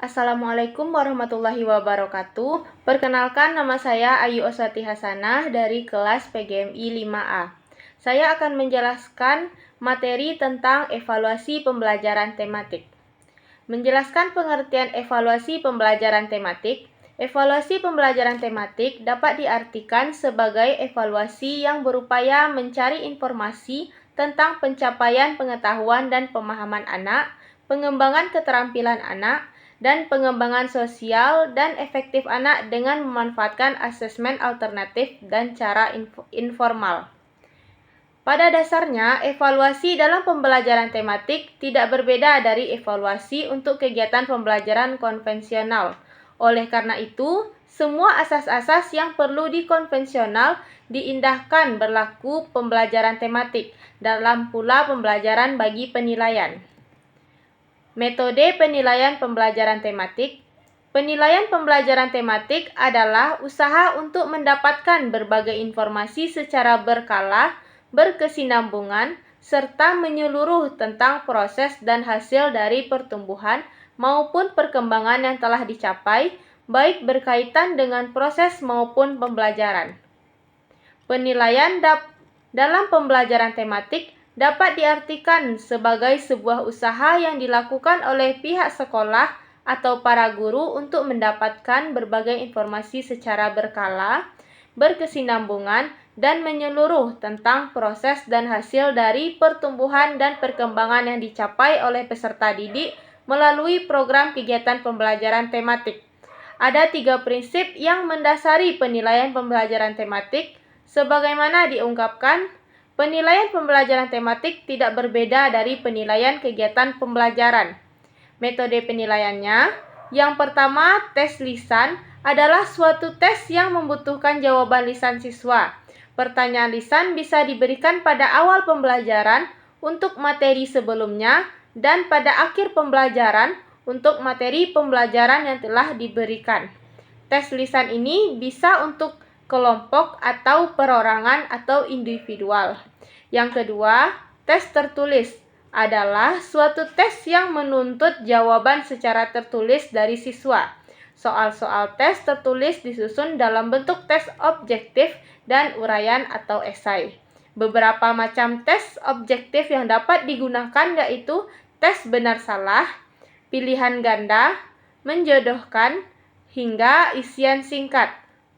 Assalamualaikum warahmatullahi wabarakatuh. Perkenalkan, nama saya Ayu Oswati Hasanah dari kelas PGMI 5A. Saya akan menjelaskan materi tentang evaluasi pembelajaran tematik. Menjelaskan pengertian evaluasi pembelajaran tematik. Evaluasi pembelajaran tematik dapat diartikan sebagai evaluasi yang berupaya mencari informasi tentang pencapaian pengetahuan dan pemahaman anak, pengembangan keterampilan anak, dan pengembangan sosial dan efektif anak dengan memanfaatkan asesmen alternatif dan cara informal. Pada dasarnya, evaluasi dalam pembelajaran tematik tidak berbeda dari evaluasi untuk kegiatan pembelajaran konvensional. Oleh karena itu, semua asas-asas yang perlu di konvensional diindahkan berlaku pembelajaran tematik dalam pula pembelajaran bagi penilaian. Metode penilaian pembelajaran tematik. Penilaian pembelajaran tematik adalah usaha untuk mendapatkan berbagai informasi secara berkala, berkesinambungan, serta menyeluruh tentang proses dan hasil dari pertumbuhan maupun perkembangan yang telah dicapai, baik berkaitan dengan proses maupun pembelajaran. Penilaian dalam pembelajaran tematik dapat diartikan sebagai sebuah usaha yang dilakukan oleh pihak sekolah atau para guru untuk mendapatkan berbagai informasi secara berkala, berkesinambungan, dan menyeluruh tentang proses dan hasil dari pertumbuhan dan perkembangan yang dicapai oleh peserta didik melalui program kegiatan pembelajaran tematik. Ada 3 prinsip yang mendasari penilaian pembelajaran tematik. Sebagaimana diungkapkan, penilaian pembelajaran tematik tidak berbeda dari penilaian kegiatan pembelajaran. Metode penilaiannya, yang pertama, tes lisan adalah suatu tes yang membutuhkan jawaban lisan siswa. Pertanyaan lisan bisa diberikan pada awal pembelajaran untuk materi sebelumnya dan pada akhir pembelajaran untuk materi pembelajaran yang telah diberikan. Tes lisan ini bisa untuk kelompok atau perorangan atau individual. Yang kedua, tes tertulis adalah suatu tes yang menuntut jawaban secara tertulis dari siswa. Soal-soal tes tertulis disusun dalam bentuk tes objektif dan uraian atau esai. Beberapa macam tes objektif yang dapat digunakan yaitu tes benar salah, pilihan ganda, menjodohkan, hingga isian singkat.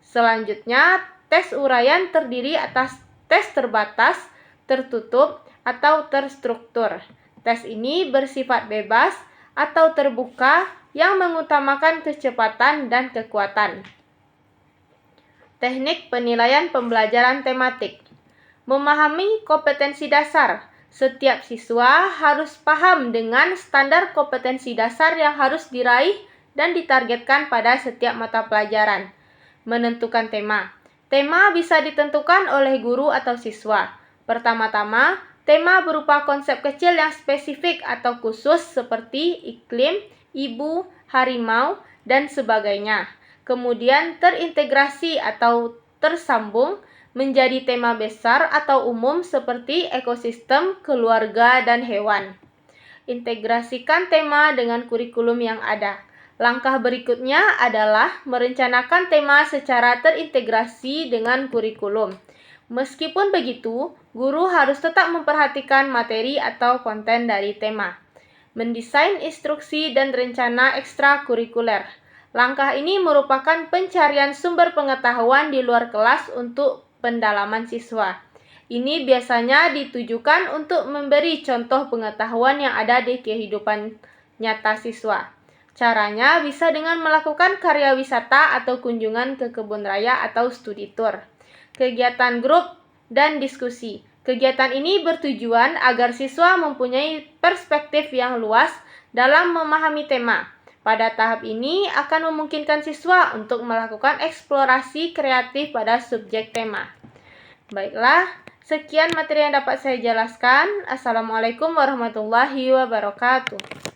Selanjutnya, tes uraian terdiri atas tes terbatas, tertutup, atau terstruktur. Tes ini bersifat bebas atau terbuka yang mengutamakan kecepatan dan kekuatan. Teknik penilaian pembelajaran tematik. Memahami kompetensi dasar. Setiap siswa harus paham dengan standar kompetensi dasar yang harus diraih dan ditargetkan pada setiap mata pelajaran. Menentukan tema. Tema bisa ditentukan oleh guru atau siswa. Pertama-tama, tema berupa konsep kecil yang spesifik atau khusus seperti iklim, ibu, harimau, dan sebagainya. Kemudian terintegrasi atau tersambung menjadi tema besar atau umum seperti ekosistem, keluarga, dan hewan. Integrasikan tema dengan kurikulum yang ada. Langkah berikutnya adalah merencanakan tema secara terintegrasi dengan kurikulum. Meskipun begitu, guru harus tetap memperhatikan materi atau konten dari tema. Mendesain instruksi dan rencana ekstrakurikuler. Langkah ini merupakan pencarian sumber pengetahuan di luar kelas untuk pendalaman siswa. Ini biasanya ditujukan untuk memberi contoh pengetahuan yang ada di kehidupan nyata siswa. Caranya bisa dengan melakukan karya wisata atau kunjungan ke kebun raya atau studi tour. Kegiatan grup dan diskusi. Kegiatan ini bertujuan agar siswa mempunyai perspektif yang luas dalam memahami tema. Pada tahap ini akan memungkinkan siswa untuk melakukan eksplorasi kreatif pada subjek tema. Baiklah, sekian materi yang dapat saya jelaskan. Assalamualaikum warahmatullahi wabarakatuh.